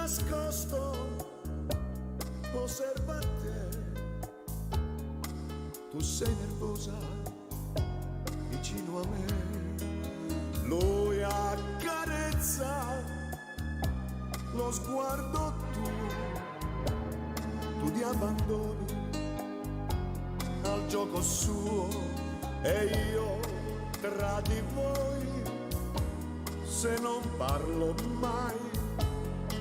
nascosto osserva te, tu sei nervosa vicino a me, lui accarezza lo sguardo tu ti abbandoni al gioco suo e io tra di voi, se non parlo mai,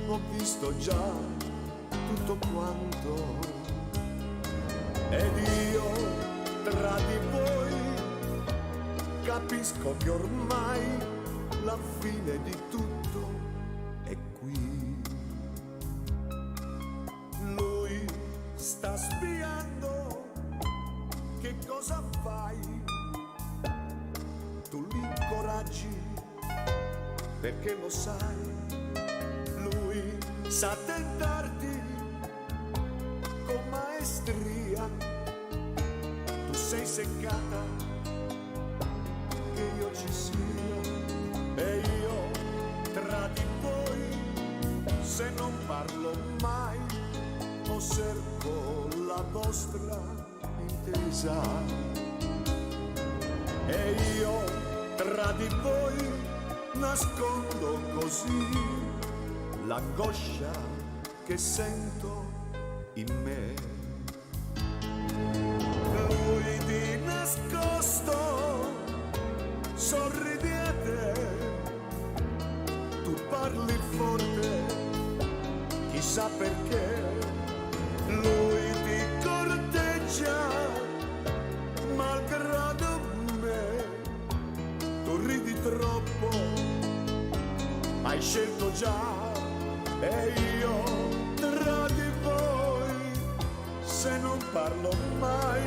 ho visto già tutto quanto, ed io tra di voi capisco che ormai la fine di tutto è qui. Lui sta spiando che cosa fai, tu li incoraggi perché lo sai, lui sa tentarti con maestria, tu sei seccata che io ci sia, e io tra di voi, se non parlo mai, osservo la vostra intesa, e io tra di voi nascondo così l'angoscia che sento in me. Lui di nascosto sorride a te, tu parli forte, chissà perché, lui ti corteggia malgrado me, tu ridi troppo, hai scelto già, e io tra di voi, se non parlo mai,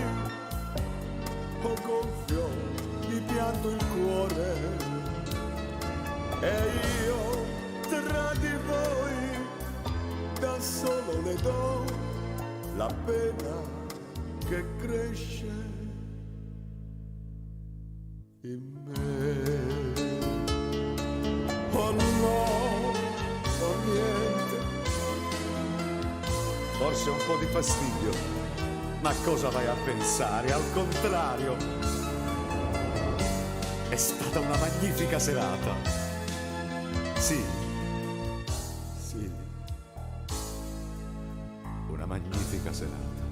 ho gonfio, mi pianto il cuore, e io tra di voi, da solo le do la pena che cresce in me. Oh no, no niente, forse un po' di fastidio, ma cosa vai a pensare? Al contrario, è stata una magnifica serata. Sì, sì, una magnifica serata.